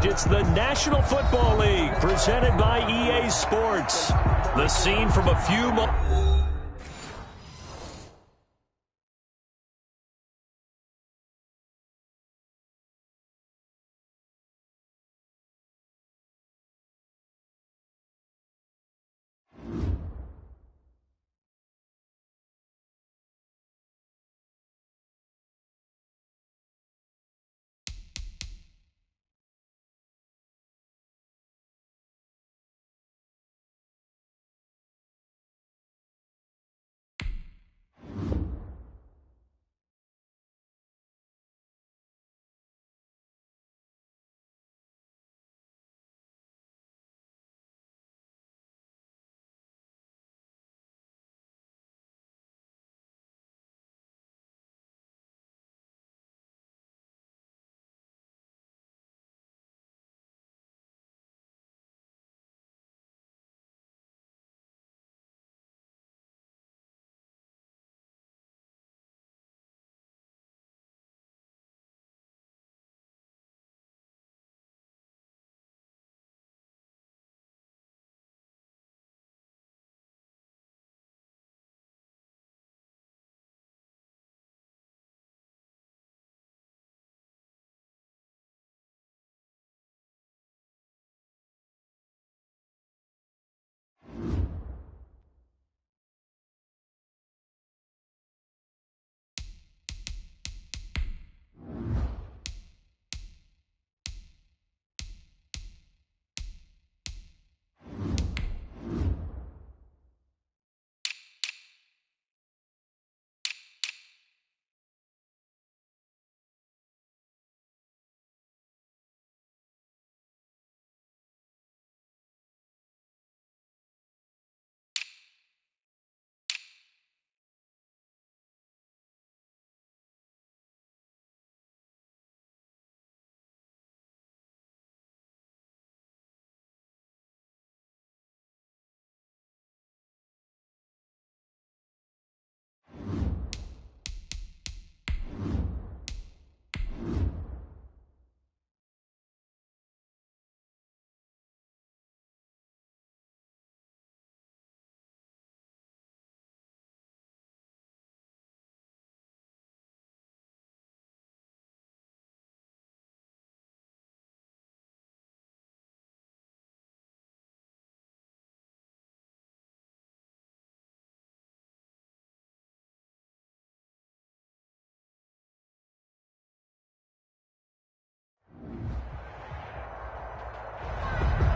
It's the National Football League presented by EA Sports. The scene from a few moments.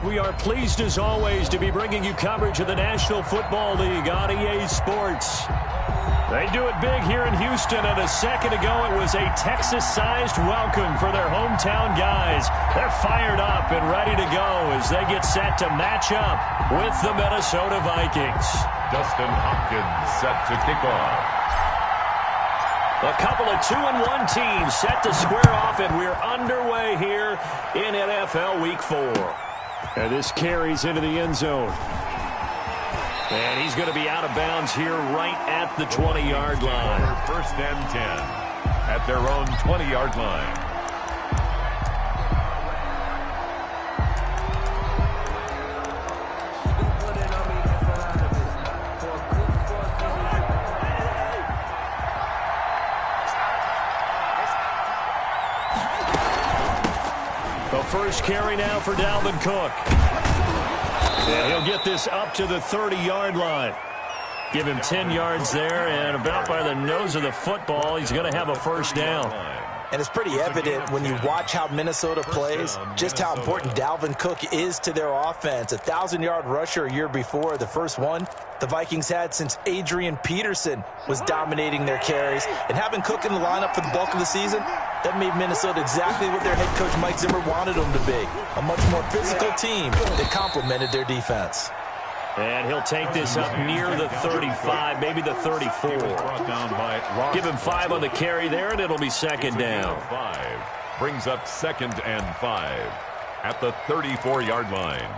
We are pleased, as always, to be bringing you coverage of the National Football League on EA Sports. They do it big here in Houston, and a second ago it was a Texas-sized welcome for their hometown guys. They're fired up and ready to go as they get set to match up with the Minnesota Vikings. Dustin Hopkins set to kick off. A couple of 2-1 teams set to square off, and we're underway here in NFL Week 4. And this carries into the end zone. And he's going to be out of bounds here right at the 20-yard line. First and 10 at their own 20-yard line. The first carry now for Dalvin Cook. And he'll get this up to the 30-yard line. Give him 10 yards there, and about by the nose of the football, he's going to have a first down. And it's pretty evident when you watch how Minnesota plays, just how important Dalvin Cook is to their offense. 1,000-yard rusher a year before, the first one the Vikings had since Adrian Peterson was dominating their carries. And having Cook in the lineup for the bulk of the season, that made Minnesota exactly what their head coach Mike Zimmer wanted them to be. A much more physical team that complemented their defense. And he'll take this up near the 35, maybe the 34. Give him 5 on the carry there, and it'll be second down. 5 brings up second and 5 at the 34-yard line.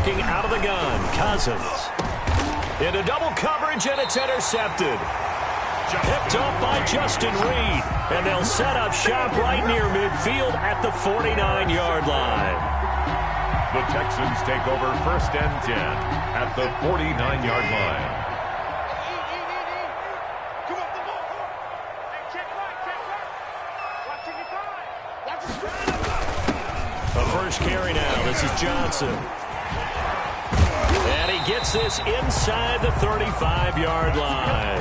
looking out of the gun. Cousins. Into double coverage, and it's intercepted. Picked up by Justin Reed. And they'll set up shop right near midfield at the 49-yard line. The Texans take over 1st and 10 at the 49-yard line. The first carry now. This is Johnson. And he gets this inside the 35-yard line.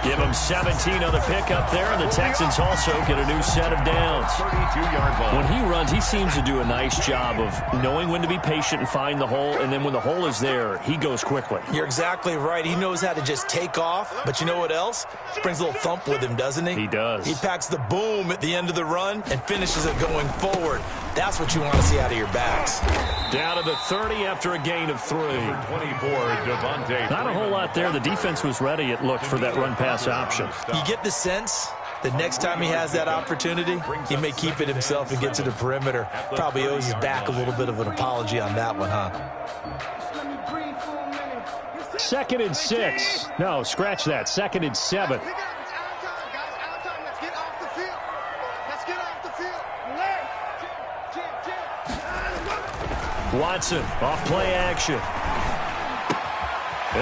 Give him 17 on the pickup there, and the Texans also get a new set of downs. 32-yard line. When he runs, he seems to do a nice job of knowing when to be patient and find the hole, and then when the hole is there, he goes quickly. You're exactly right. He knows how to just take off, but you know what else? Brings a little thump with him, doesn't he? He does. He packs the boom at the end of the run and finishes it going forward. That's what you want to see out of your backs. Down to the 30 after a gain of 3. 24, Devontae. Not a whole lot there. The defense was ready, it looked, for that run-pass option. You get the sense that next time he has that opportunity, he may keep it himself and get to the perimeter. Probably owes his back a little bit of an apology on that one, huh? 2nd and 6. No, scratch that. 2nd and 7. Watson, off play action.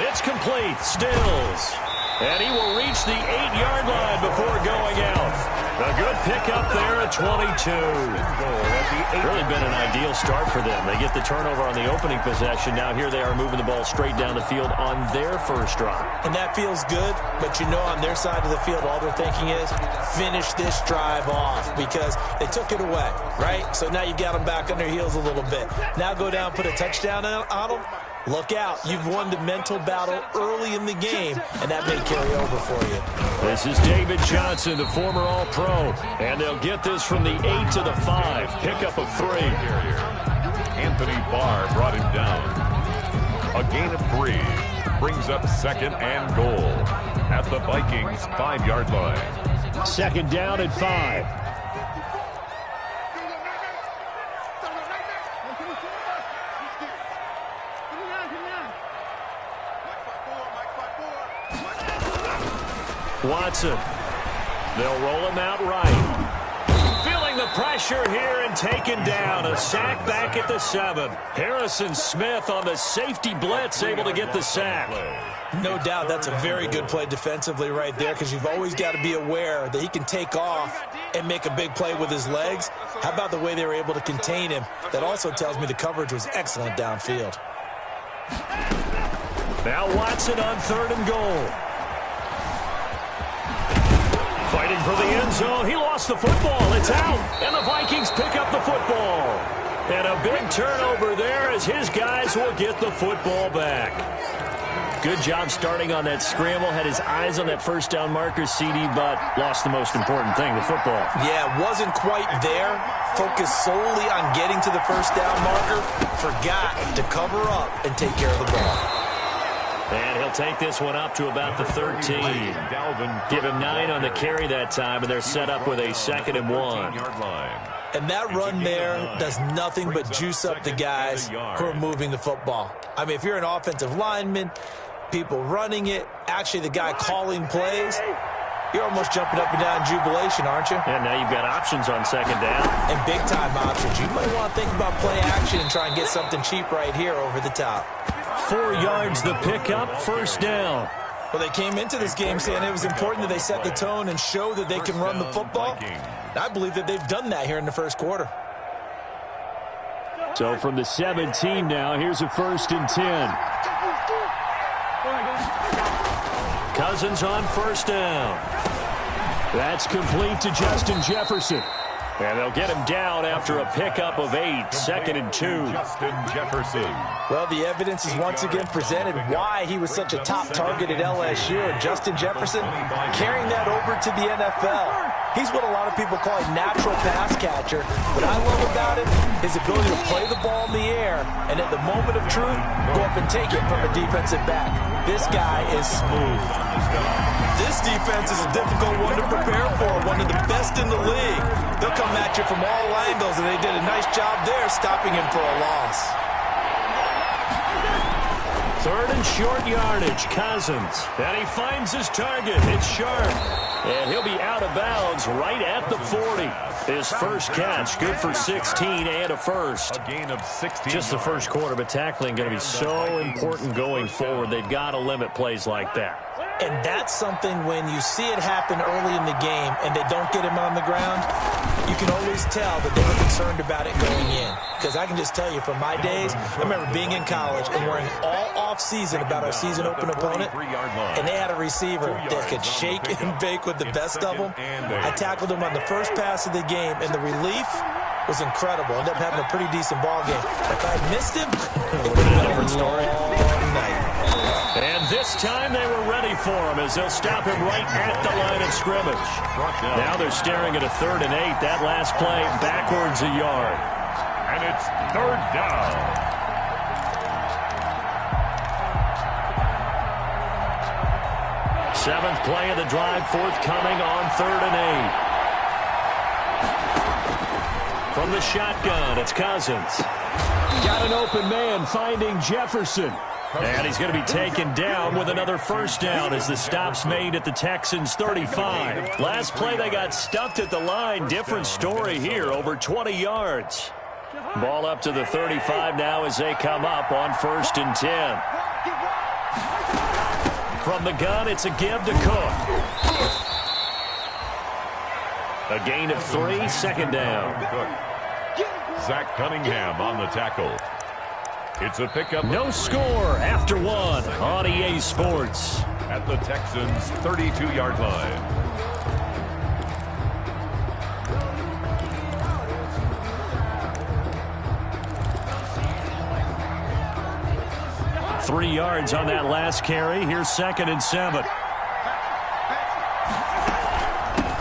It's complete. Stills. And he will reach the 8-yard line before going out. A good pickup there at 22. Really been an ideal start for them. They get the turnover on the opening possession. Now here they are moving the ball straight down the field on their first drive. And that feels good, but you know on their side of the field, all they're thinking is finish this drive off because they took it away, right? So now you got them back on their heels a little bit. Now go down, put a touchdown on them. Look out. You've won the mental battle early in the game, and that may carry over for you. This is David Johnson, the former All-Pro, and they'll get this from the 8 to the 5. Pickup of 3. Anthony Barr brought him down. A gain of 3 brings up 2nd and goal at the Vikings 5-yard line. 2nd down at 5. Watson. They'll roll him out right. Feeling the pressure here and taken down. A sack back at the 7. Harrison Smith on the safety blitz, able to get the sack. No doubt that's a very good play defensively right there because you've always got to be aware that he can take off and make a big play with his legs. How about the way they were able to contain him? That also tells me the coverage was excellent downfield. Now Watson on 3rd and goal. Fighting for the end zone. He lost the football. It's out. And the Vikings pick up the football. And a big turnover there as his guys will get the football back. Good job starting on that scramble. Had his eyes on that first down marker, CD, but lost the most important thing, the football. Yeah, wasn't quite there. Focused solely on getting to the first down marker. Forgot to cover up and take care of the ball. And he'll take this one up to about the 13. Give him 9 on the carry that time, and they're set up with a 2nd and 1. And that run there does nothing but juice up the guys who are moving the football. I mean, if you're an offensive lineman, people running it, actually the guy calling plays, you're almost jumping up and down in jubilation, aren't you? And now you've got options on 2nd down. And big-time options. You might want to think about play action and try and get something cheap right here over the top. 4 yards the pickup, 1st down. Well, they came into this game saying it was important that they set the tone and show that they can run the football. I believe that they've done that here in the first quarter. So from the 17 now, here's a 1st and 10. Cousins on 1st down. That's complete to Justin Jefferson. And they'll get him down after a pickup of 8, 2nd and 2. Justin Jefferson. Well, the evidence is once again presented why he was such a top target at LSU. And Justin Jefferson carrying that over to the NFL. He's what a lot of people call a natural pass catcher. What I love about him is his ability to play the ball in the air and at the moment of truth, go up and take it from a defensive back. This guy is smooth. This defense is a difficult one to prepare for, one of the best in the league. They'll come at you from all angles, and they did a nice job there stopping him for a loss. Third and short yardage, Cousins. And he finds his target. It's Sharp. And he'll be out of bounds right at the 40. His first catch, good for 16 and a first. A gain of 16. Just the first quarter, but tackling going to be so important going forward. They've got to limit plays like that. And that's something when you see it happen early in the game and they don't get him on the ground, you can always tell that they were concerned about it going in. Because I can just tell you from my days, I remember being in college and worrying all off-season about our season open opponent, and they had a receiver that could shake and bake with the best of them. I tackled him on the first pass of the game, and the relief was incredible. Ended up having a pretty decent ball game. If I had missed him, it would have been a different story. And this time they were ready for him as they'll stop him right at the line of scrimmage. Now they're staring at a 3rd and 8. That last play backwards a yard. And it's 3rd down. Seventh play of the drive forthcoming on 3rd and 8. From the shotgun, it's Cousins. Got an open man finding Jefferson. And he's going to be taken down with another first down as the stop's made at the Texans' 35. Last play they got stuffed at the line. Different story here, over 20 yards. Ball up to the 35 now as they come up on 1st and 10. From the gun, it's a give to Cook. A gain of 3, 2nd down. Zach Cunningham on the tackle. It's a pickup. No score after 1 on EA Sports. At the Texans' 32-yard line. Three yards on that last carry. Here's 2nd and 7.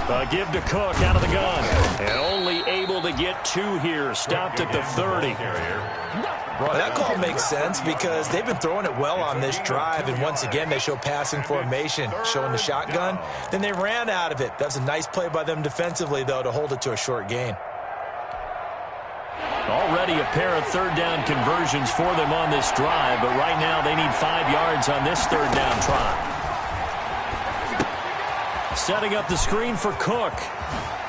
A give to Cook out of the gun. And only able to get 2 here. Stopped at the 30. Well, that call makes sense because they've been throwing it well on this drive, and once again they show passing formation, showing the shotgun. Then they ran out of it. That was a nice play by them defensively, though, to hold it to a short gain. Already a pair of 3rd down conversions for them on this drive, but right now they need 5 yards on this 3rd down try. Setting up the screen for Cook.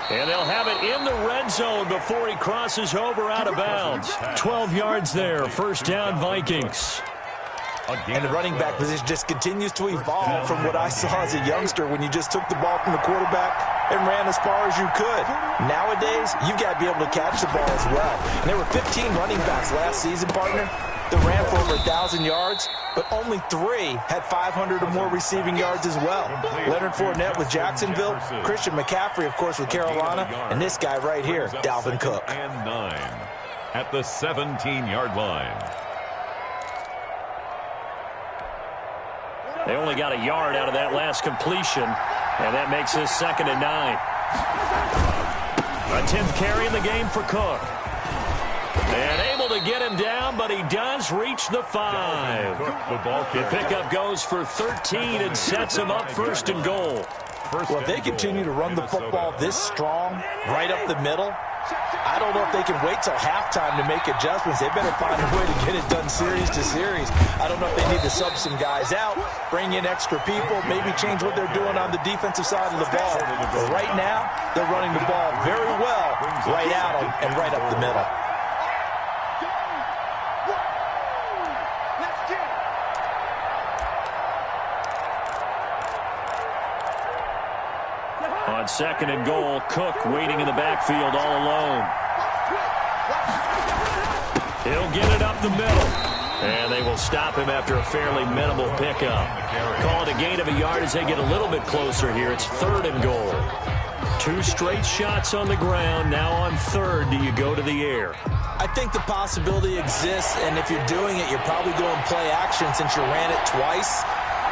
And they'll have it in the red zone before he crosses over out of bounds. 12 yards there. First down, Vikings. And the running back position just continues to evolve from what I saw as a youngster when you just took the ball from the quarterback and ran as far as you could. Nowadays, you've got to be able to catch the ball as well. And there were 15 running backs last season, partner, that ran for over 1,000 yards, but only 3 had 500 or more receiving yards as well. Leonard Fournette with Jacksonville, Christian McCaffrey, of course, with Carolina, and this guy right here, Dalvin Cook. And 9 at the 17-yard line. They only got a yard out of that last completion, and that makes this 2nd and 9. A 10th carry in the game for Cook. And able to get him down, but he does reach the 5. The pickup goes for 13 and sets him up 1st and goal. Well, if they continue to run the football this strong, right up the middle, I don't know if they can wait till halftime to make adjustments. They better find a way to get it done series to series. I don't know if they need to sub some guys out, bring in extra people, maybe change what they're doing on the defensive side of the ball. But right now, they're running the ball very well right at them and right up the middle. On 2nd and goal, Cook waiting in the backfield all alone. He'll get it up the middle. And they will stop him after a fairly minimal pickup. Call it a gain of a yard as they get a little bit closer here. It's 3rd and goal. 2 straight shots on the ground. Now on 3rd, do you go to the air? I think the possibility exists, and if you're doing it, you're probably going play action since you ran it twice.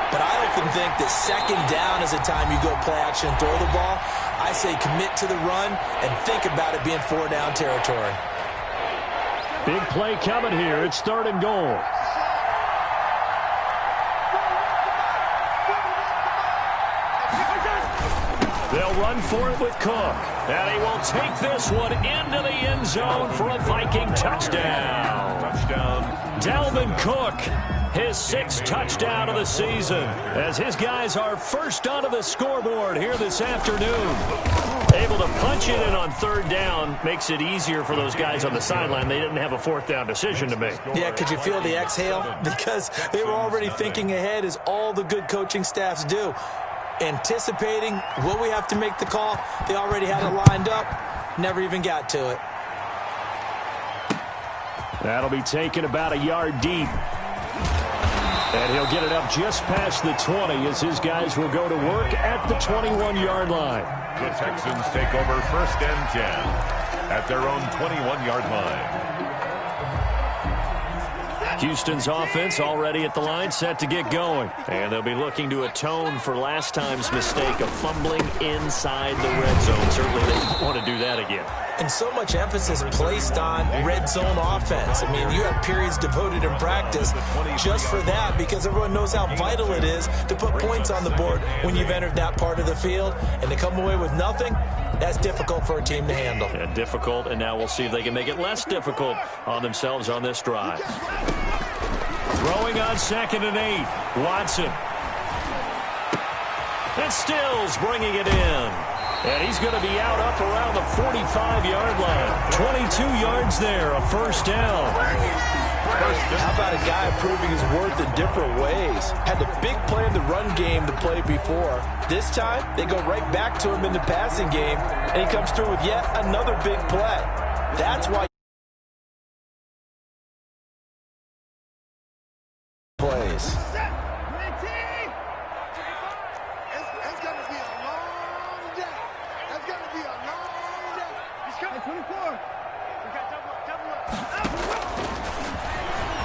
But I often think that 2nd down is the time you go play action and throw the ball. I say commit to the run and think about it being 4-down territory. Big play coming here. It's 3rd and goal. They'll run for it with Cook. And he will take this one into the end zone for a Viking touchdown. Dalvin Cook his 6th touchdown of the season, as his guys are first onto the scoreboard here this afternoon. Able to punch it in on 3rd down makes it easier for those guys on the sideline. They didn't have a 4th down decision to make. Yeah, could you feel the exhale? Because they were already thinking ahead, as all the good coaching staffs do. Anticipating, will we have to make the call? They already had it lined up, never even got to it. That'll be taken about a yard deep. And he'll get it up just past the 20 as his guys will go to work at the 21-yard line. The Texans take over 1st and 10 at their own 21-yard line. Houston's offense already at the line, set to get going. And they'll be looking to atone for last time's mistake of fumbling inside the red zone. Certainly they want to do that again. And so much emphasis placed on red zone offense. I mean, you have periods devoted in practice just for that, because everyone knows how vital it is to put points on the board when you've entered that part of the field. And to come away with nothing, that's difficult for a team to handle. And difficult, and now we'll see if they can make it less difficult on themselves on this drive. Throwing on 2nd and 8. Watson. And Stills bringing it in. And he's going to be out up around the 45-yard line. 22 yards there, a 1st down. How about a guy proving his worth in different ways? Had the big play in the run game to play before. This time, they go right back to him in the passing game, and he comes through with yet another big play. That's why plays.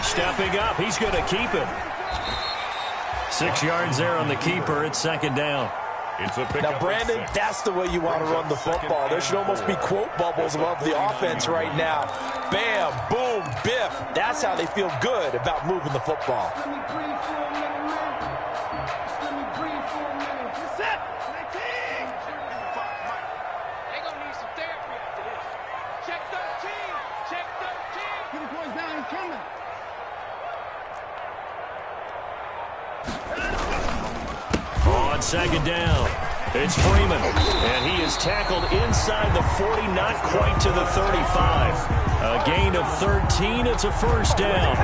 Stepping up, he's going to keep it. 6 yards there on the keeper. It's 2nd down. It's a now, Brandon, that's the way you want to run the football. There should almost be quote bubbles above the offense right now. Bam, boom, biff. That's how they feel good about moving the football. On 2nd down, it's Freeman, and he is tackled inside the 40, not quite to the 35. A gain of 13, it's a 1st down.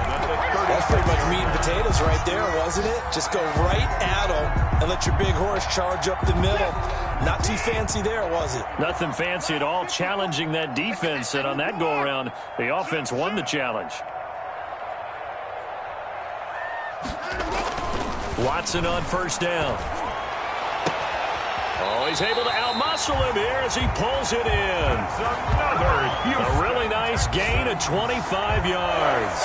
That's pretty much meat and potatoes right there, wasn't it? Just go right at him and let your big horse charge up the middle. Not too fancy there, was it? Nothing fancy at all, challenging that defense, and on that go-around, the offense won the challenge. Watson on 1st down. Oh, he's able to outmuscle him here as he pulls it in. A really nice gain of 25 yards.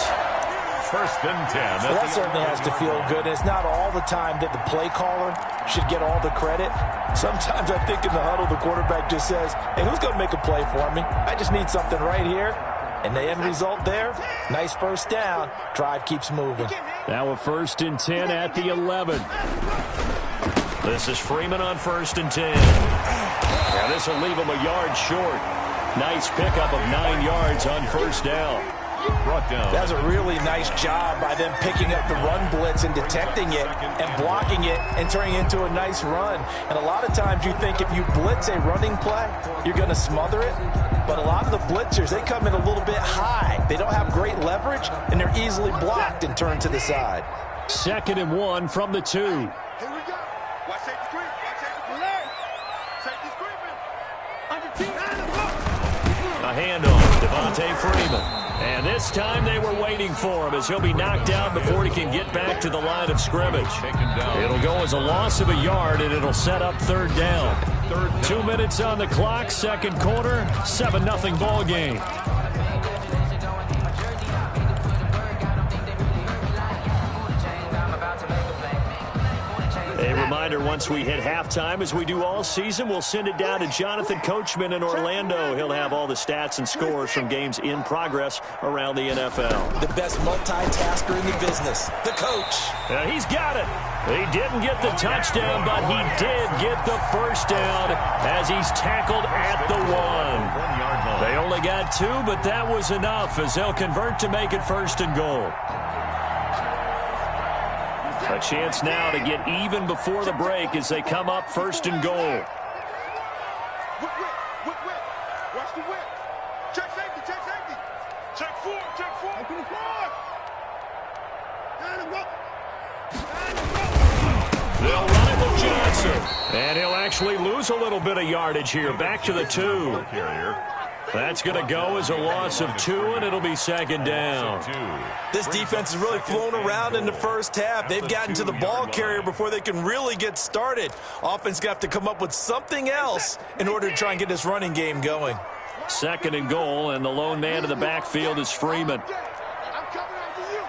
1st and 10. Well, that certainly has to feel good. It's not all the time that the play caller should get all the credit. Sometimes I think in the huddle, the quarterback just says, hey, who's going to make a play for me? I just need something right here. And the end result there, nice 1st down. Drive keeps moving. Now a 1st and 10 at the 11. This is Freeman on 1st and 10. Now this will leave him a yard short. Nice pickup of 9 yards on 1st down. Brought down. That's a really nice job by them picking up the run blitz and detecting it and blocking it and turning it into a nice run. And a lot of times you think if you blitz a running play, you're going to smother it. But a lot of the blitzers, they come in a little bit high. They don't have great leverage, and they're easily blocked and turned to the side. 2nd and 1 from the 2. Here we go. Watch safety screen. Watch safety screen. Safety screen. A handoff, Devontae Freeman. And this time they were waiting for him as he'll be knocked down before he can get back to the line of scrimmage. It'll go as a loss of a yard, and it'll set up 3rd down. 2 minutes on the clock, 2nd quarter, 7-0 ball game. A reminder, once we hit halftime, as we do all season, we'll send it down to Jonathan Coachman in Orlando. He'll have all the stats and scores from games in progress around the NFL. The best multitasker in the business, the coach. He's got it. He didn't get the touchdown, but he did get the 1st down as he's tackled at the 1. They only got 2, but that was enough as they'll convert to make it 1st and goal. A chance now to get even before the break as they come up 1st and goal. Watch the whip. Check safety, check safety. Check four. Open the floor. They'll run it with Johnson. And he'll actually lose a little bit of yardage here. Back to the 2. That's going to go as a loss of 2, and it'll be 2nd down. This defense has really flown around in the first half. They've gotten to the ball carrier before they can really get started. Offense going to have to come up with something else in order to try and get this running game going. 2nd and goal, and the lone man in the backfield is Freeman. I'm coming after you.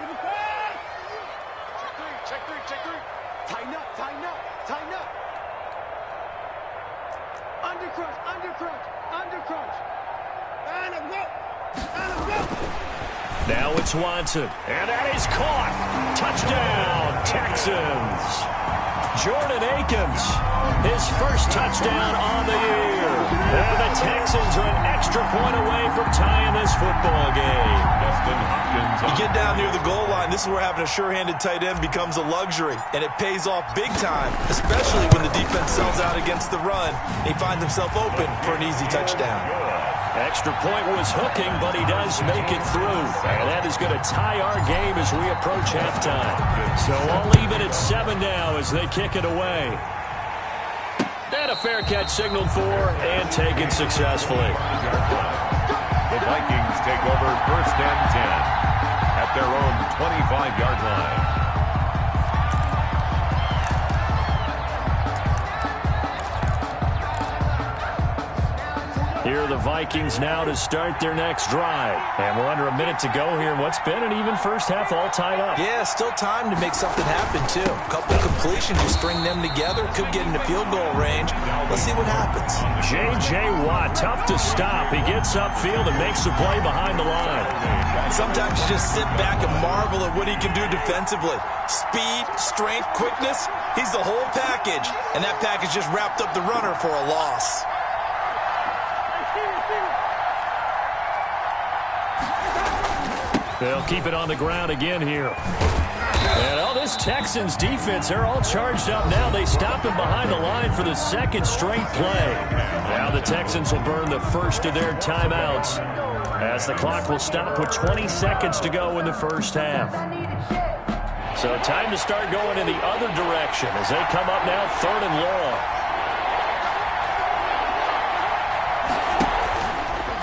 Check three. Tighten up. Undercrunch. And a go. Now it's Watson, and that is caught. Touchdown, Texans. Jordan Akins, his first touchdown on the year. And the Texans are an extra point away from tying this football game. You get down near the goal line, this is where having a sure-handed tight end becomes a luxury, and it pays off big time, especially when the defense sells out against the run. He finds himself open for an easy touchdown. Extra point was hooking, but he does make it through. And that is going to tie our game as we approach halftime. So I'll leave it at 7 now as they kick it away. And a fair catch signaled for and taken successfully. The Vikings take over 1st and 10 at their own 25-yard line. Here are the Vikings now to start their next drive. And we're under a minute to go here in what's been an even first half all tied up. Yeah, still time to make something happen, too. A couple completions, you string them together, could get into field goal range. Let's see what happens. J.J. Watt, tough to stop. He gets upfield and makes a play behind the line. Sometimes you just sit back and marvel at what he can do defensively. Speed, strength, quickness, he's the whole package. And that package just wrapped up the runner for a loss. They'll keep it on the ground again here. And this Texans defense, they're all charged up now. They stopped him behind the line for the 2nd straight play. Now the Texans will burn the first of their timeouts as the clock will stop with 20 seconds to go in the first half. So time to start going in the other direction as they come up now 3rd and long.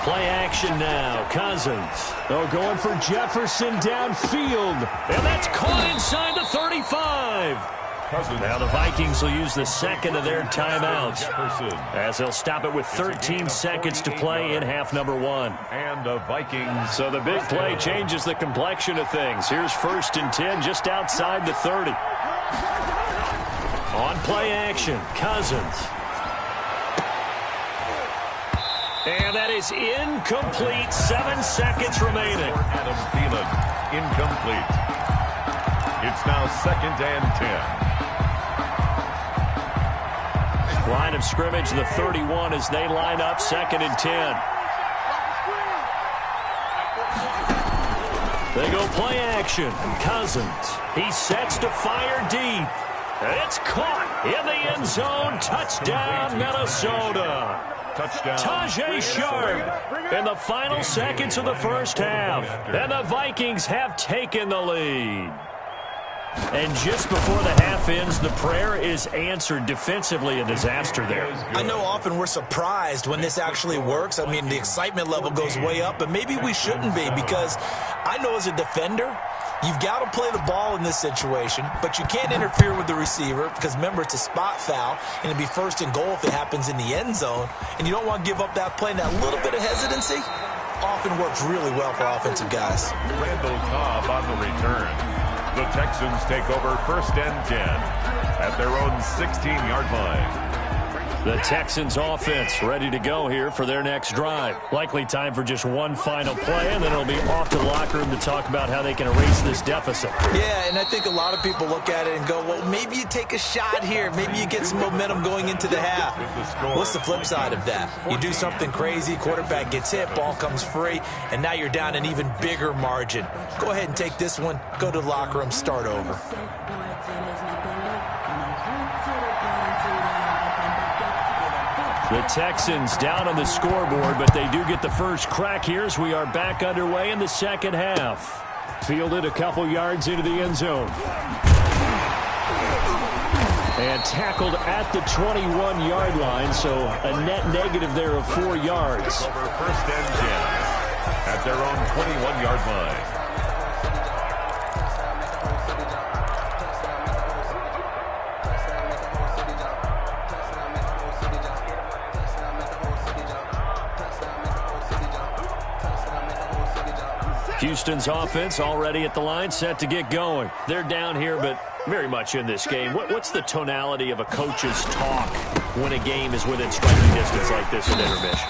Play action now. Cousins. Oh, going for Jefferson downfield. And that's caught inside the 35. Now the Vikings will use the 2nd of their timeouts as they'll stop it with 13 seconds to play in half number 1. And the Vikings. So the big play changes the complexion of things. Here's 1st and 10 just outside the 30. On play action, Cousins. And that is incomplete. 7 seconds remaining. Adam Thielen, incomplete. It's now 2nd and 10. Line of scrimmage, the 31 as they line up 2nd and 10. They go play action. Cousins. He sets to fire deep. And it's caught in the end zone. Touchdown, Minnesota. Touchdown. Tajay Sharp in the final seconds of the first half. And the Vikings have taken the lead. And just before the half ends, the prayer is answered. Defensively, a disaster there. I know often we're surprised when this actually works. I mean, the excitement level goes way up, but maybe we shouldn't be, because I know as a defender, you've got to play the ball in this situation, but you can't interfere with the receiver because, remember, it's a spot foul, and it'd be 1st and goal if it happens in the end zone, and you don't want to give up that play. And that little bit of hesitancy often works really well for offensive guys. Randall Cobb on the return. The Texans take over 1st and 10 at their own 16-yard line. The Texans offense ready to go here for their next drive. Likely time for just one final play, and then it'll be off to the locker room to talk about how they can erase this deficit. Yeah, and I think a lot of people look at it and go, well, maybe you take a shot here. Maybe you get some momentum going into the half. What's the flip side of that? You do something crazy, quarterback gets hit, ball comes free, and now you're down an even bigger margin. Go ahead and take this one, go to the locker room, start over. The Texans down on the scoreboard, but they do get the first crack here as we are back underway in the second half. Fielded a couple yards into the end zone. And tackled at the 21-yard line, so a net negative there of 4 yards. Over first and 10 at their own 21-yard line. Houston's offense already at the line, set to get going. They're down here, but very much in this game. What's the tonality of a coach's talk when a game is within striking distance like this in intermission?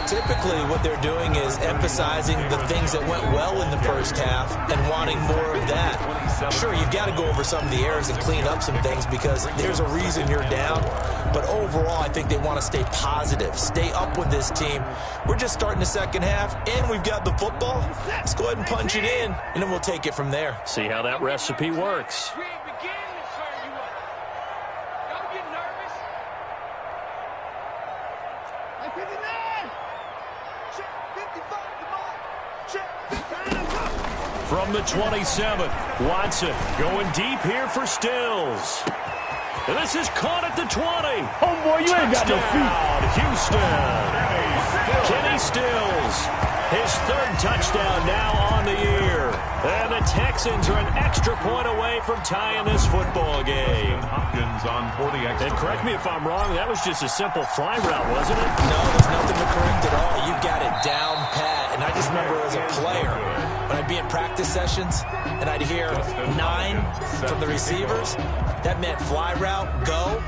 Typically, what they're doing is emphasizing the things that went well in the first half and wanting more of that. Sure, you've got to go over some of the errors and clean up some things because there's a reason you're down. But overall, I think they want to stay positive, stay up with this team. We're just starting the second half, and we've got the football. Let's go ahead and punch it in, and then we'll take it from there. See how that recipe works. From the 27, Watson going deep here for Stills. And this is caught at the 20. Oh, boy, you ain't got no feet. Houston. Kenny Stills, his third touchdown now on the year. And the Texans are an extra point away from tying this football game. Hopkins on for the extra. And correct me if I'm wrong, that was just a simple fly route, wasn't it? No, there's nothing to correct at all. You've got it down pat. And I just remember as a player, when I'd be in practice sessions and I'd hear 9 from the receivers, that meant fly route, go,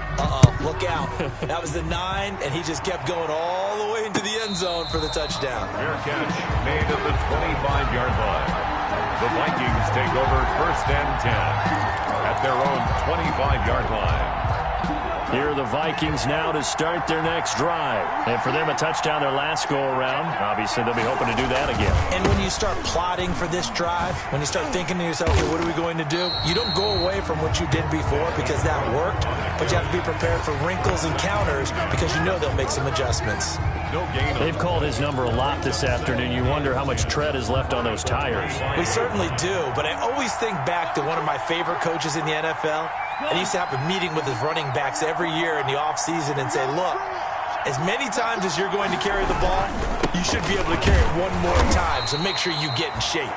look out. That was the 9, and he just kept going all the way into the end zone for the touchdown. Fair catch made at the 25-yard line. The Vikings take over first and 10 at their own 25-yard line. Here are the Vikings now to start their next drive. And for them, a touchdown their last go-around. Obviously, they'll be hoping to do that again. And when you start plotting for this drive, when you start thinking to yourself, okay, what are we going to do? You don't go away from what you did before because that worked, but you have to be prepared for wrinkles and counters because you know they'll make some adjustments. They've called his number a lot this afternoon. You wonder how much tread is left on those tires. We certainly do, but I always think back to one of my favorite coaches in the NFL. And he used to have a meeting with his running backs every year in the offseason and say, look, as many times as you're going to carry the ball, you should be able to carry it one more time, so make sure you get in shape.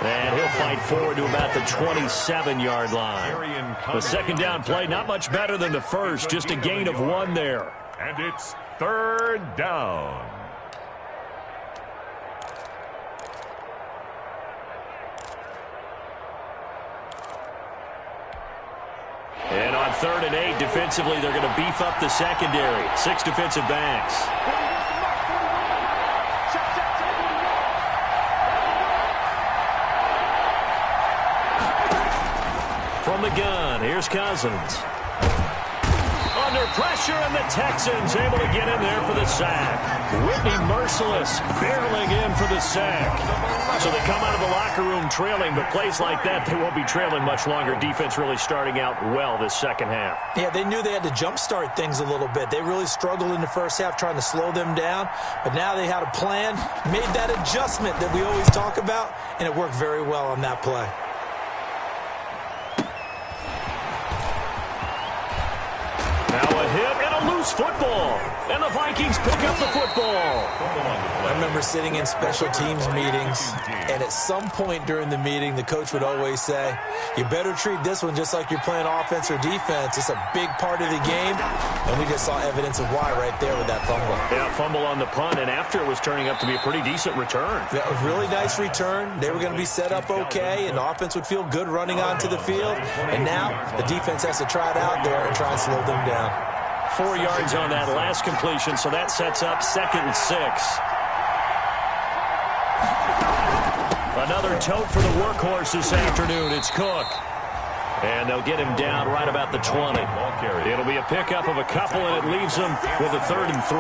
And he'll fight forward to about the 27-yard line. The second down play, not much better than the first, just a gain of 1 there. And it's third down. And on 3rd and 8, defensively, they're going to beef up the secondary. 6 defensive backs. From the gun, here's Cousins. Under pressure, and the Texans able to get in there for the sack. Whitney Merciless barreling in for the sack. So they come out of the locker room trailing, but plays like that, they won't be trailing much longer. Defense really starting out well this second half. Yeah, they knew they had to jumpstart things a little bit. They really struggled in the first half trying to slow them down, but now they had a plan, made that adjustment that we always talk about, and it worked very well on that play. Now a hit and a loose football. And the Vikings pick up the football. I remember sitting in special teams meetings, and at some point during the meeting, the coach would always say, you better treat this one just like you're playing offense or defense. It's a big part of the game, and we just saw evidence of why right there with that fumble. Yeah, fumble on the punt, and after it was turning up to be a pretty decent return. That was a really nice return. They were going to be set up okay, and the offense would feel good running onto the field. And now the defense has to try it out there and try and slow them down. 4 yards on that last completion, so that sets up 2nd and 6. Another tote for the workhorse this afternoon. It's Cook. And they'll get him down right about the 20. It'll be a pickup of a couple, and it leaves them with a 3rd and 3.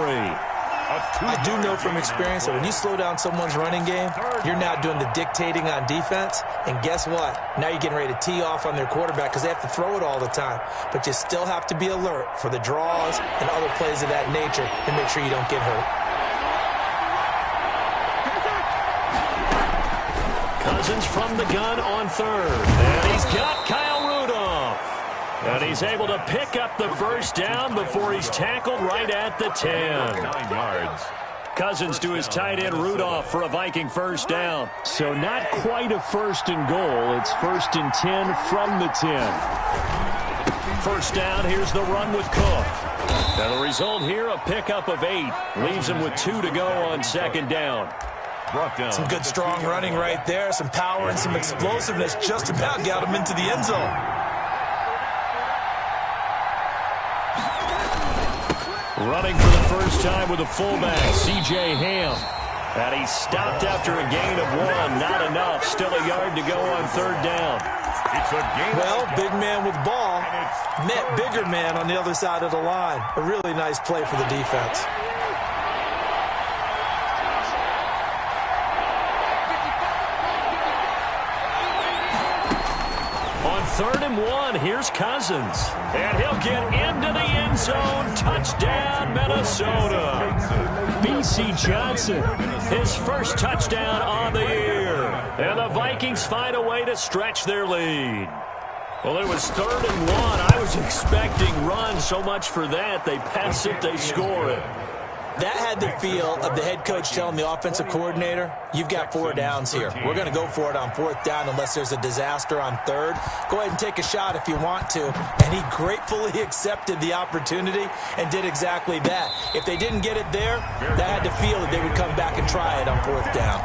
I do know from experience that when you slow down someone's running game, you're now doing the dictating on defense. And guess what? Now you're getting ready to tee off on their quarterback because they have to throw it all the time. But you still have to be alert for the draws and other plays of that nature to make sure you don't get hurt. Cousins from the gun on third. And he's got Kyle Rudolph. And he's able to pick up the first down before he's tackled right at the 10. 9 yards. Cousins to his tight end Rudolph for a Viking first down. So not quite a first and goal. It's first and 10 from the 10. First down, here's the run with Cook. And the result here, a pickup of 8. Leaves him with 2 to go on second down. Some good strong running right there. Some power and some explosiveness just about got him into the end zone. Running for the first time with a fullback, C.J. Ham. And he stopped after a gain of 1. Not enough. Still a yard to go on third down. It's a game. Well, big man with ball met bigger man on the other side of the line. A really nice play for the defense. Third and 1, here's Cousins. And he'll get into the end zone. Touchdown, Minnesota. B.C. Johnson, his first touchdown on the year. And the Vikings find a way to stretch their lead. Well, it was third and 1. I was expecting run, so much for that. They pass it, they score it. That had the feel of the head coach telling the offensive coordinator, you've got 4 downs here. We're going to go for it on 4th down unless there's a disaster on 3rd. Go ahead and take a shot if you want to. And he gratefully accepted the opportunity and did exactly that. If they didn't get it there, that had the feel that they would come back and try it on 4th down.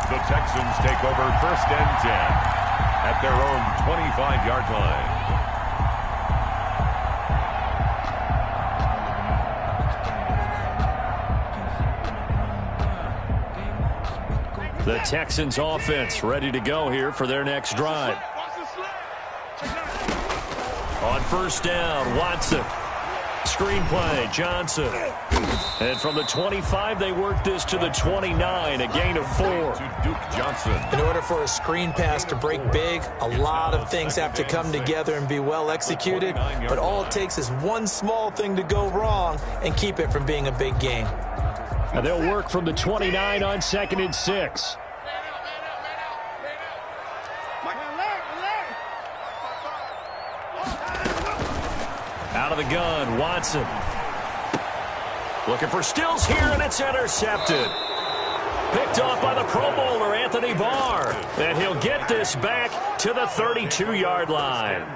The Texans take over first and 10 at their own 25-yard line. The Texans offense ready to go here for their next drive. On first down, Watson. Screen play, Johnson. And from the 25, they work this to the 29, a gain of 4. To Duke Johnson. In order for a screen pass to break big, a lot of things have to come together and be well executed. But all it takes is one small thing to go wrong and keep it from being a big game. And they'll work from the 29 on 2nd and 6. Out of the gun, Watson. Looking for Stills here, and it's intercepted. Picked off by the Pro Bowler, Anthony Barr. And he'll get this back to the 32-yard line.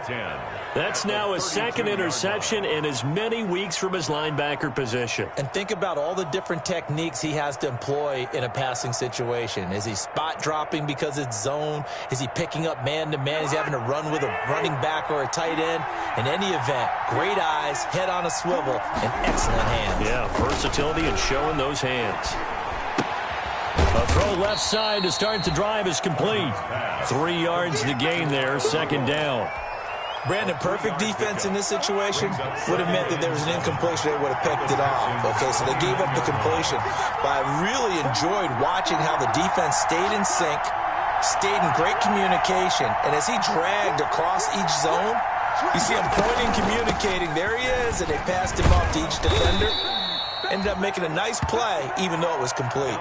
That's now his 2nd interception in as many weeks from his linebacker position. And think about all the different techniques he has to employ in a passing situation. Is he spot dropping because it's zone? Is he picking up man-to-man? Is he having to run with a running back or a tight end? In any event, great eyes, head on a swivel, and excellent hands. Yeah, versatility and showing those hands. A throw left side to start the drive is complete. 3 yards to gain there, 2nd down. Brandon, perfect defense in this situation would have meant that there was an incompletion. They would have picked it off. Okay, so they gave up the completion. But I really enjoyed watching how the defense stayed in sync, stayed in great communication, and as he dragged across each zone, you see him pointing, communicating. There he is, and they passed him off to each defender. Ended up making a nice play, even though it was complete.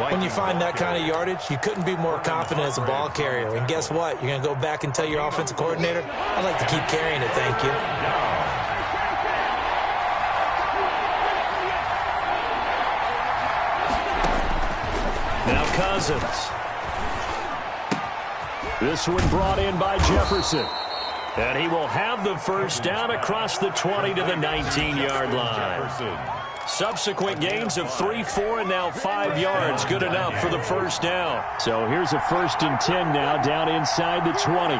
When you find that kind of yardage, you couldn't be more confident as a ball carrier. And guess what? You're going to go back and tell your offensive coordinator, I'd like to keep carrying it, thank you. Now Cousins. This one brought in by Jefferson. And he will have the first down across the 20 to the 19-yard line. Subsequent gains of 3, 4, and now 5 yards. Good enough for the first down. So here's a 1st and 10 now down inside the 20.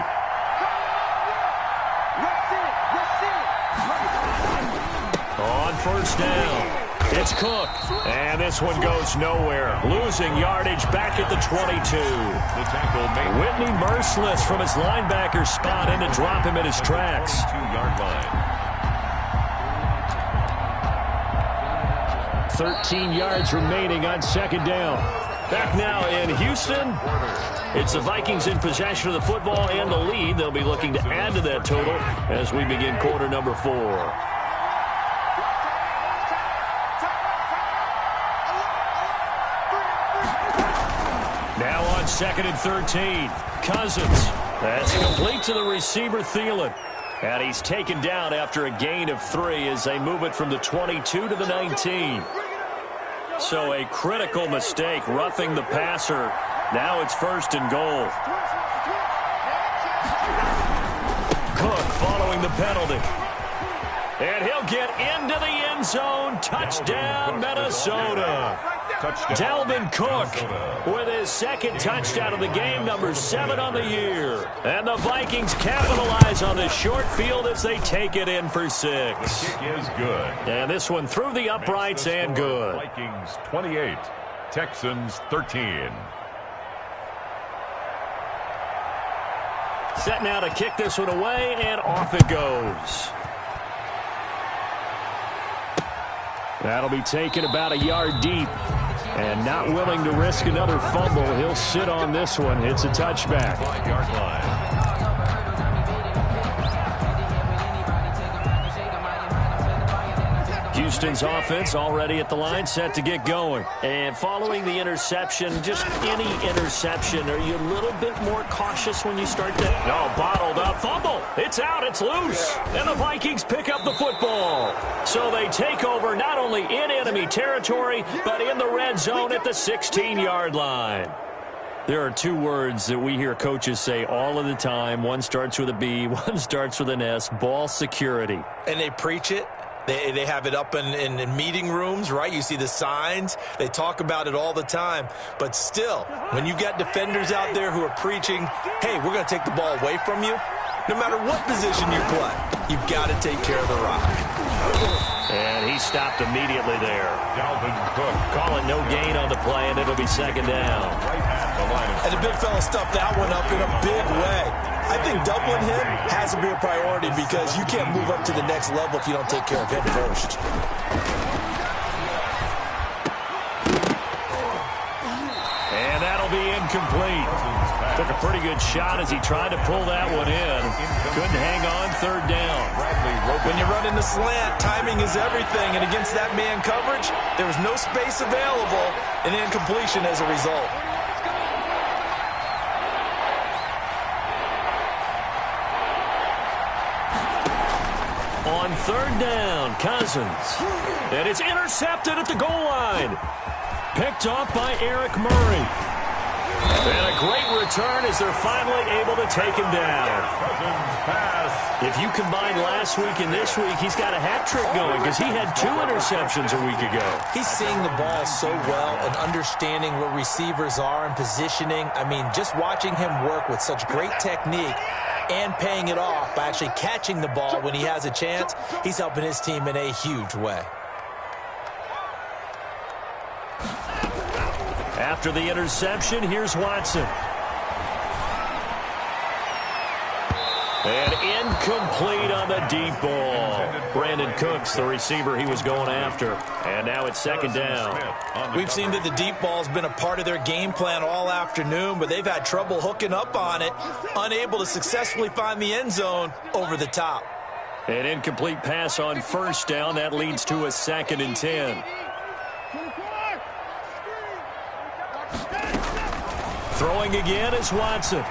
On first down, it's Cook. And this one goes nowhere. Losing yardage back at the 22. The tackle made. Whitney merciless from his linebacker spot in to drop him at his tracks. 2-yard line. 13 yards remaining on second down. Back now in Houston. It's the Vikings in possession of the football and the lead. They'll be looking to add to that total as we begin quarter number 4. Now on second and 13. Cousins. That's complete to the receiver, Thielen. And he's taken down after a gain of 3 as they move it from the 22 to the 19. So a critical mistake, roughing the passer. Now it's first and goal. Cook following the penalty. And he'll get into the end zone. Touchdown, Minnesota. Dalvin Cook with his second touchdown of the game, number 7 on the year. And the Vikings capitalize on this short field as they take it in for 6. The kick is good. And this one through the uprights and good. Vikings 28, Texans 13. Set now to kick this one away, and off it goes. That'll be taken about a yard deep. And not willing to risk another fumble, he'll sit on this one. It's a touchback. 5-yard line. Houston's offense already at the line, set to get going. And following the interception, just any interception, are you a little bit more cautious when you start that? No, bottled up. Fumble. It's out. It's loose. And the Vikings pick up the football. So they take over not only in enemy territory, but in the red zone at the 16-yard line. There are 2 words that we hear coaches say all of the time. One starts with a B, one starts with an S, ball security. And they preach it. They have it up in meeting rooms, right? You see the signs. They talk about it all the time. But still, when you got defenders out there who are preaching, hey, we're going to take the ball away from you, no matter what position you play, you've got to take care of the rock. And he stopped immediately there. Dalvin Cook. Call it no gain on the play, and it'll be second down. Right at the line of And the big fella stuffed that one up in a big way. I think doubling him has to be a priority because you can't move up to the next level if you don't take care of him first. And that'll be incomplete. Took a pretty good shot as he tried to pull that one in. Couldn't hang on, third down. When you run in the slant, timing is everything. And against that man coverage, there was no space available, and incompletion as a result. On third down, Cousins. And it's intercepted at the goal line. Picked off by Eric Murray. And a great return as they're finally able to take him down. Cousins pass. If you combine last week and this week, he's got a hat trick going because he had 2 interceptions a week ago. He's seeing the ball so well and understanding where receivers are and positioning. I mean, just watching him work with such great technique and paying it off by actually catching the ball when he has a chance, he's helping his team in a huge way. After the interception, here's Watson. And incomplete on the deep ball. Brandon Cooks, the receiver he was going after. And now it's second down. We've seen that the deep ball has been a part of their game plan all afternoon, but they've had trouble hooking up on it, unable to successfully find the end zone over the top. An incomplete pass on first down. That leads to a 2nd and 10. Throwing again is Watson.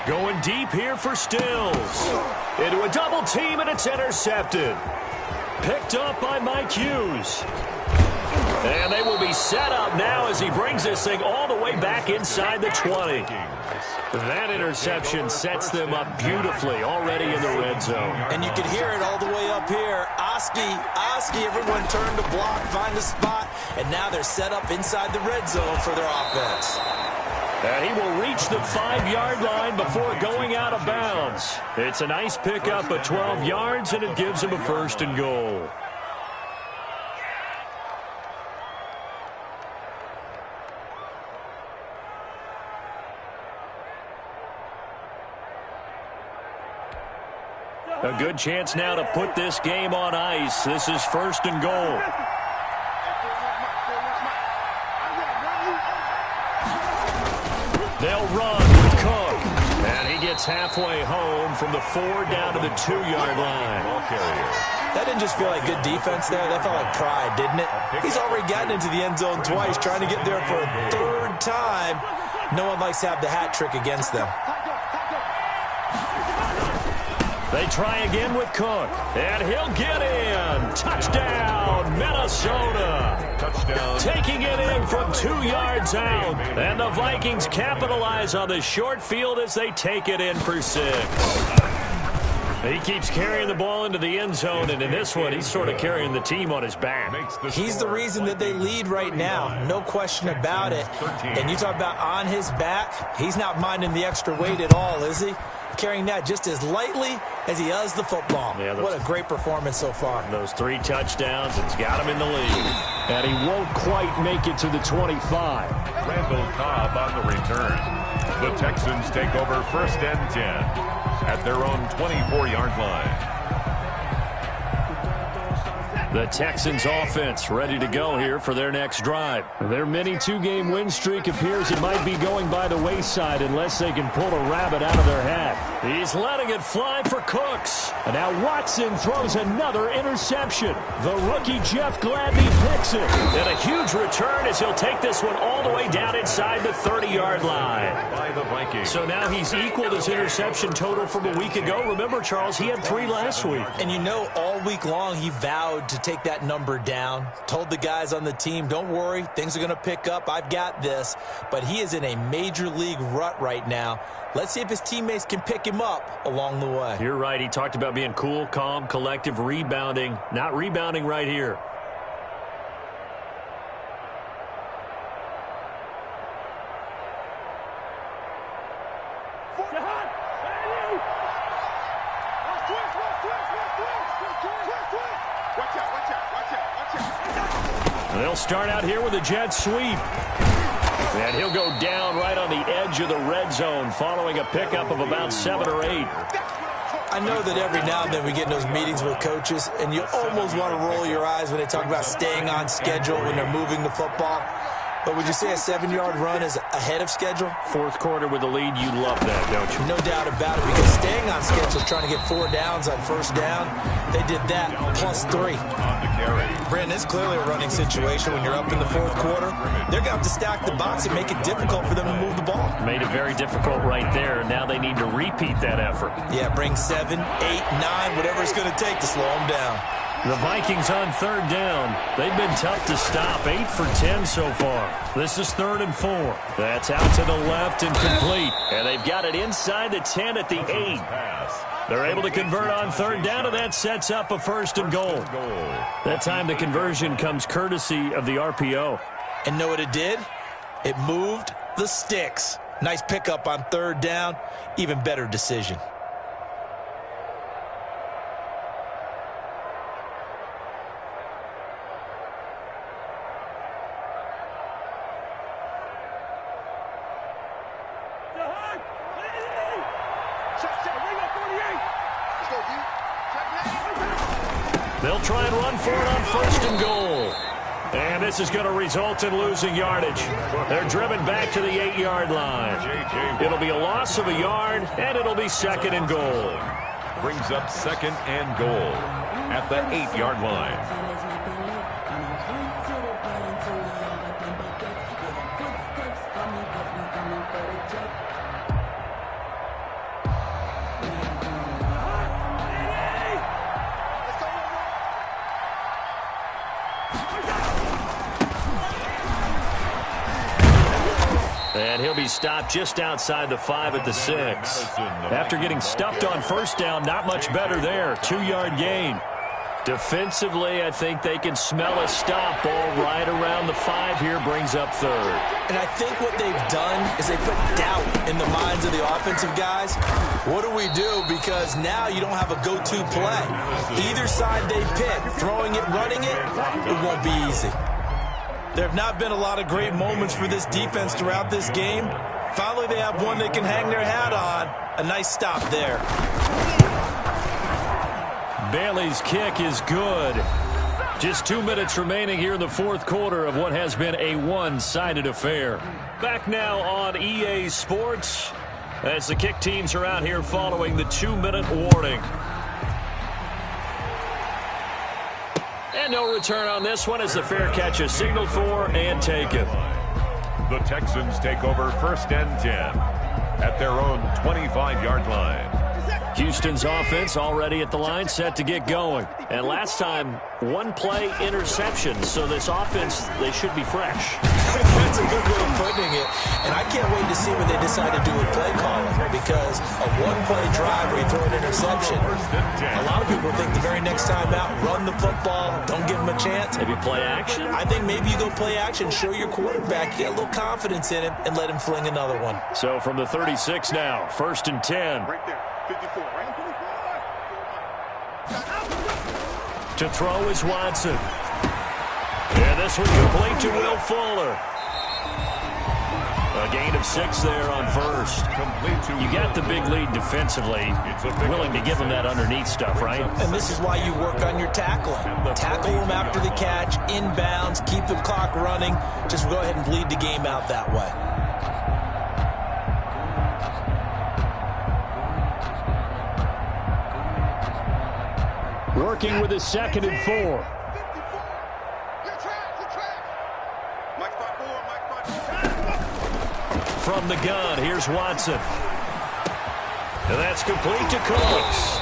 Going deep here for Stills. Into a double team, and it's intercepted. Picked up by Mike Hughes. And they will be set up now as he brings this thing all the way back inside the 20. That interception sets them up beautifully already in the red zone. And you can hear it all the way up here. Oski, everyone turned to block, find a spot, and now they're set up inside the red zone for their offense. And he will reach the 5-yard line before going out of bounds. It's a nice pickup at 12 yards, and it gives him a 1st and goal. A good chance now to put this game on ice. This is 1st and goal. They'll run with Cook. And he gets halfway home from the 4 down to the 2-yard line. Ball carrier. That didn't just feel like good defense there. That felt like pride, didn't it? He's already gotten into the end zone twice, trying to get there for a 3rd time. No one likes to have the hat trick against them. They try again with Cook, and he'll get in. Touchdown, Minnesota. Touchdown. Taking it in from 2 yards out. And the Vikings capitalize on the short field as they take it in for 6. He keeps carrying the ball into the end zone, and in this one, he's sort of carrying the team on his back. He's the reason that they lead right now, no question about it. And you talk about on his back, he's not minding the extra weight at all, is he? Carrying that just as lightly as he does the football. Yeah, what a great performance so far. Those 3 touchdowns, it's got him in the lead. And he won't quite make it to the 25. Randall Cobb on the return. The Texans take over 1st and 10 at their own 24-yard line. The Texans offense ready to go here for their next drive. Their mini 2-game win streak appears it might be going by the wayside unless they can pull a rabbit out of their hat. He's letting it fly for Cooks. And now Watson throws another interception. The rookie Jeff Gladney picks it. And a huge return as he'll take this one all the way down inside the 30-yard line. By the Vikings. So now he's equaled his interception total from a week ago. Remember, Charles, he had 3 last week. And you know, all week long he vowed to take that number down. Told the guys on the team, don't worry, things are going to pick up. I've got this. But he is in a major league rut right now. Let's see if his teammates can pick him up along the way. You're right. He talked about being cool, calm, collective, rebounding. Not rebounding right here. They'll start out here with a jet sweep. And he'll go down right on the edge of the red zone following a pickup of about 7 or 8. I know that every now and then we get in those meetings with coaches, and you almost want to roll your eyes when they talk about staying on schedule when they're moving the football. But would you say a 7-yard run is ahead of schedule? 4th quarter with the lead, you love that, don't you? No doubt about it, because staying on schedule is trying to get 4 downs on 1st down. They did that plus 3. Brandon, it's clearly a running situation when you're up in the 4th quarter. They're going to have to stack the box and make it difficult for them to move the ball. Made it very difficult right there. Now they need to repeat that effort. Yeah, bring 7, 8, 9, whatever it's going to take to slow them down. The Vikings on 3rd down. They've been tough to stop. 8 for 10 so far. This is 3rd and 4. That's out to the left and complete. And they've got it inside the 10 at the 8. They're able to convert on 3rd down, and that sets up a 1st and goal. That time the conversion comes courtesy of the RPO. And know what it did? It moved the sticks. Nice pickup on 3rd down. Even better decision. They'll try and run for it on 1st and goal. And this is going to result in losing yardage. They're driven back to the 8-yard line. It'll be a loss of a yard, and it'll be 2nd and goal. Brings up 2nd and goal at the 8-yard line. And he'll be stopped just outside the 5 at the 6. After getting stuffed on 1st down, not much better there. 2-yard gain. Defensively, I think they can smell a stop. Ball right around the 5 here, brings up 3rd. And I think what they've done is they put doubt in the minds of the offensive guys. What do we do? Because now you don't have a go-to play. Either side they pick, throwing it, running it, it won't be easy. There have not been a lot of great moments for this defense throughout this game. Finally, they have one they can hang their hat on. A nice stop there. Bailey's kick is good. Just 2 minutes remaining here in the fourth quarter of what has been a one-sided affair. Back now on EA Sports as the kick teams are out here following the 2-minute warning. And no return on this one as the fair catch is signaled for and taken. The Texans take over 1st and 10 at their own 25-yard line. Houston's offense already at the line, set to get going. And last time, one play interception. So this offense, they should be fresh. That's a good way of putting it. And I can't wait to see what they decide to do with play calling. Because a one-play drive where you throw an interception, a lot of people think the very next time out, run the football, don't give them a chance. Maybe play action? I think maybe you go play action, show your quarterback, get a little confidence in him, and let him fling another one. So from the 36 now, 1st and 10. Right there. 54, right? To throw is Watson. And this one complete to Will Fuller. A gain of 6 there on first. You got the big lead defensively. Willing to give them that underneath stuff, right? And this is why you work on your tackling. Tackle them after the catch, inbounds, keep the clock running. Just go ahead and bleed the game out that way. Working with his 2nd and 4. From the gun, here's Watson. And that's complete to Cooks.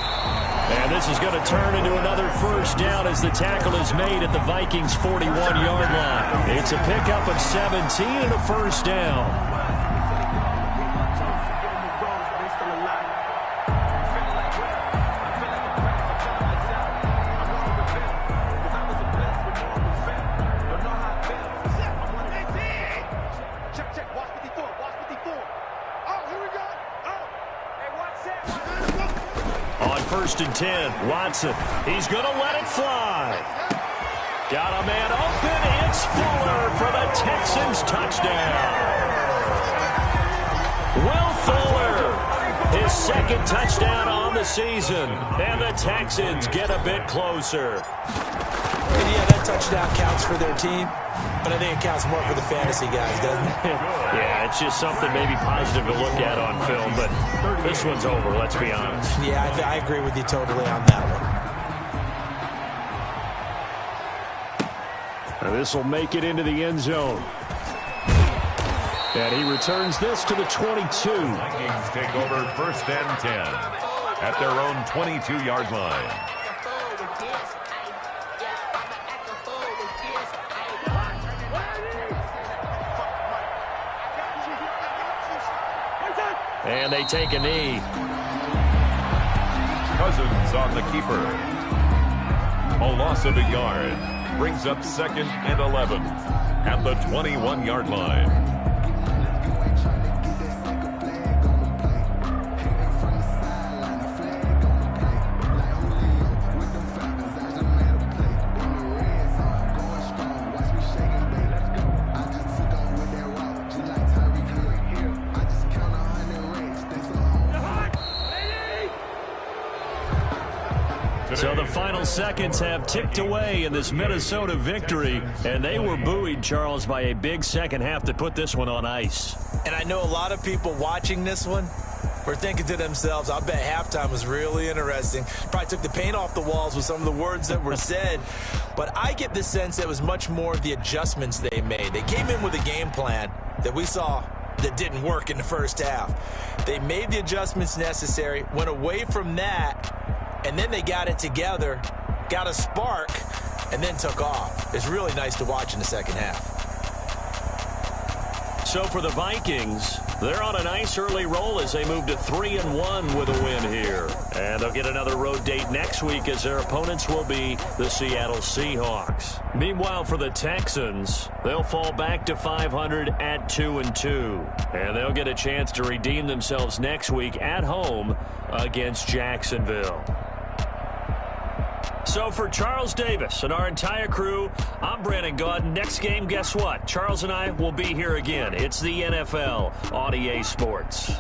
And this is going to turn into another first down as the tackle is made at the Vikings' 41-yard line. It's a pickup of 17 and a first down. On 1st and 10, Watson. He's going to let it fly. Got a man open. It's Fuller for the Texans touchdown. Will Fuller, his 2nd touchdown on the season. And the Texans get a bit closer. And yeah, that touchdown counts for their team. But I think it counts more for the fantasy guys, doesn't it? Yeah, it's just something maybe positive to look at on film, but this one's over, let's be honest. Yeah, I agree with you totally on that one. This will make it into the end zone. And he returns this to the 22. Vikings take over 1st and 10 at their own 22-yard line. And they take a knee. Cousins on the keeper. A loss of a yard. Brings up 2nd and 11 at the 21-yard line. So the final seconds have ticked away in this Minnesota victory, and they were buoyed, Charles, by a big second half to put this one on ice. And I know a lot of people watching this one were thinking to themselves, I bet halftime was really interesting. Probably took the paint off the walls with some of the words that were said. But I get the sense that it was much more the adjustments they made. They came in with a game plan that we saw that didn't work in the first half. They made the adjustments necessary, went away from that, and then they got it together, got a spark, and then took off. It's really nice to watch in the second half. So for the Vikings, they're on a nice early roll as they move to 3-1 with a win here. And they'll get another road date next week as their opponents will be the Seattle Seahawks. Meanwhile, for the Texans, they'll fall back to 500 at 2-2. And they'll get a chance to redeem themselves next week at home against Jacksonville. So for Charles Davis and our entire crew, I'm Brandon Gaudin. Next game, guess what? Charles and I will be here again. It's the NFL on EA Sports.